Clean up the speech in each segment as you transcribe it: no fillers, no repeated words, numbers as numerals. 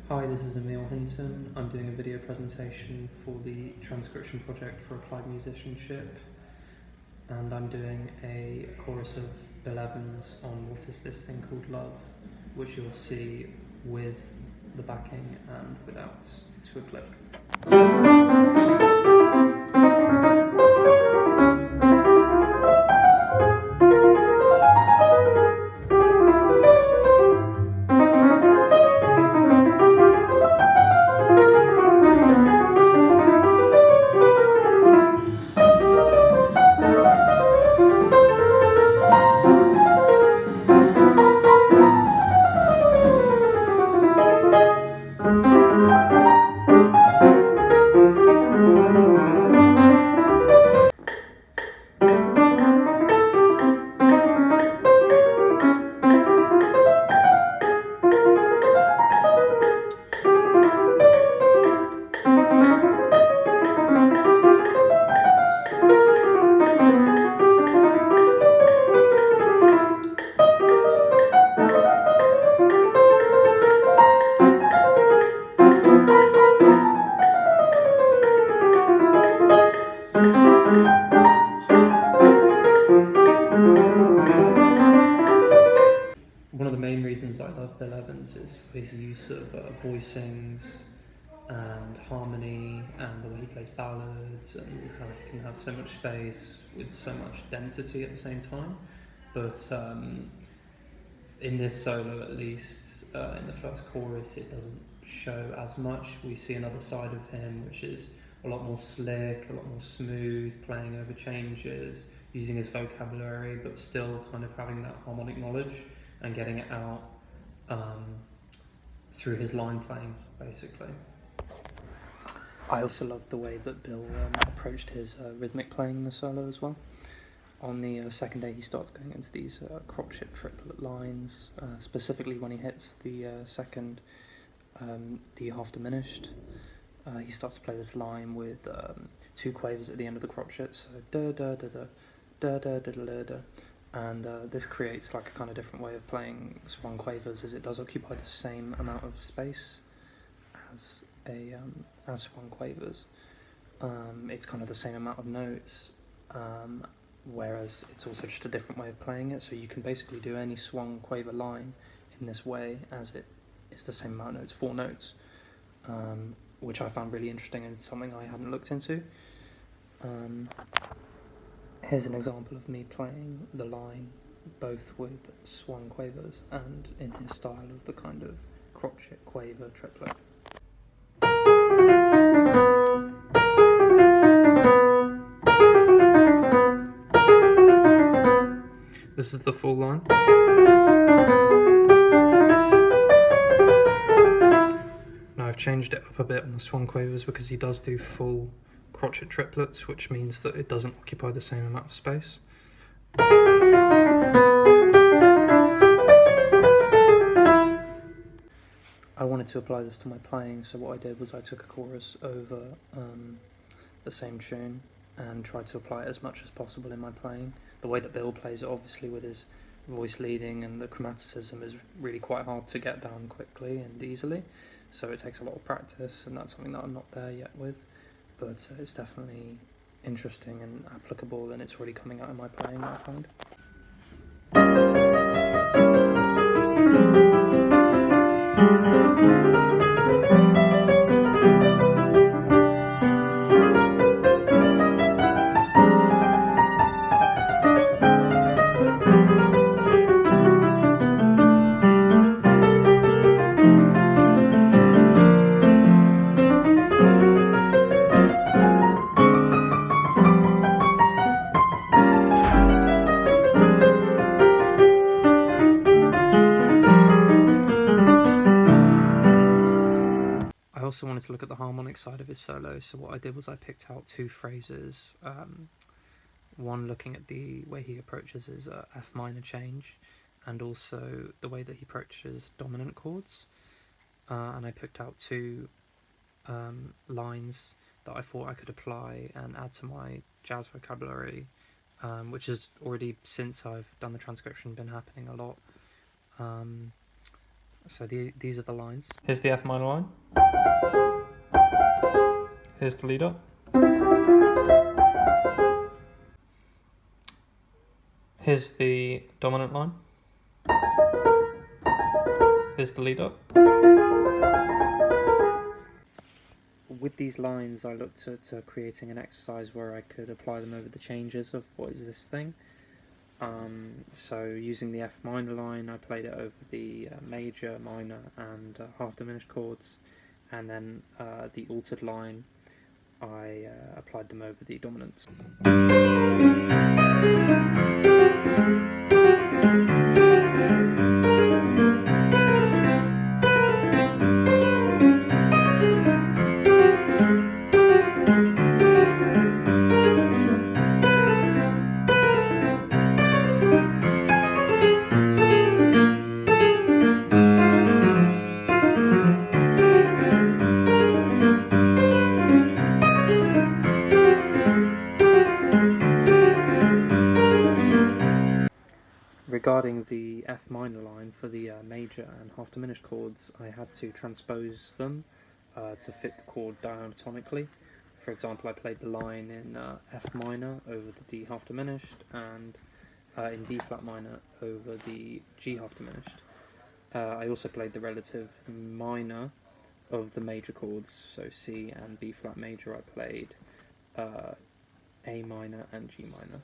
Hi, this is Emil Hinton. I'm doing a video presentation for the Transcription project for applied musicianship, and I'm doing a chorus of Bill Evans on What Is This Thing Called Love, which you'll see with the backing and without to a click. One of the main reasons I love Bill Evans is his use of voicings and harmony and the way he plays ballads and how he can have so much space with so much density at the same time. But in this solo at least, in the first chorus, it doesn't show as much. We see another side of him which is a lot more slick, a lot more smooth, playing over changes, using his vocabulary but still kind of having that harmonic knowledge and getting it out through his line playing, basically. I also loved the way that Bill approached his rhythmic playing in the solo as well. On the second day he starts going into these crotchet triplet lines, specifically when he hits the second D half diminished. He starts to play this line with two quavers at the end of the crotchet, so da da da da da da da da da. And this creates like a kind of different way of playing swung quavers, as it does occupy the same amount of space as swung quavers. It's kind of the same amount of notes, whereas it's also just a different way of playing it. So you can basically do any swung quaver line in this way, as it is the same amount of notes, 4 notes, which I found really interesting and something I hadn't looked into. Here's an example of me playing the line both with swung quavers and in his style of the kind of crotchet quaver triplet. This is the full line. Now I've changed it up a bit on the swung quavers because he does do full crotchet triplets, which means that it doesn't occupy the same amount of space. I wanted to apply this to my playing, so what I did was I took a chorus over the same tune and tried to apply it as much as possible in my playing. The way that Bill plays it, obviously with his voice leading and the chromaticism, is really quite hard to get down quickly and easily, so it takes a lot of practice, and that's something that I'm not there yet with, but it's definitely interesting and applicable, and it's really coming out in my playing, I find. I also wanted to look at the harmonic side of his solo, so what I did was I picked out 2 phrases, one looking at the way he approaches his F minor change, and also the way that he approaches dominant chords, and I picked out 2 lines that I thought I could apply and add to my jazz vocabulary, which has already, since I've done the transcription, been happening a lot. So these are the lines. Here's the F minor line. Here's the lead up. Here's the dominant line. Here's the lead up. With these lines, I looked at creating an exercise where I could apply them over the changes of what is this thing. So using the F minor line, I played it over the major, minor and half diminished chords, and then the altered line, I applied them over the dominants. Regarding the F minor line for the major and half diminished chords, I had to transpose them to fit the chord diatonically. For example, I played the line in F minor over the D half diminished, and in B flat minor over the G half diminished. I also played the relative minor of the major chords, so C and B flat major. I played A minor and G minor.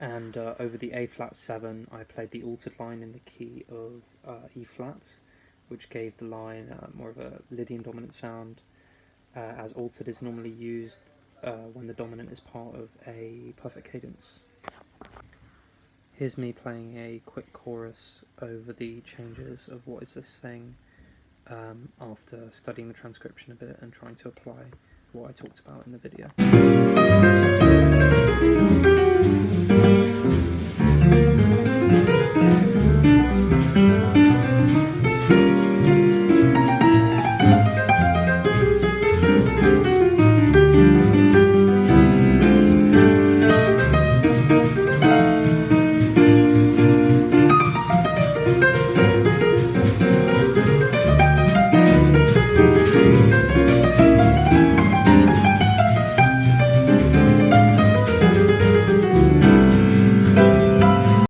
And over the A flat 7, I played the altered line in the key of E flat, which gave the line more of a Lydian dominant sound, as altered is normally used when the dominant is part of a perfect cadence. Here's me playing a quick chorus over the changes of What Is This Thing, after studying the transcription a bit and trying to apply what I talked about in the video.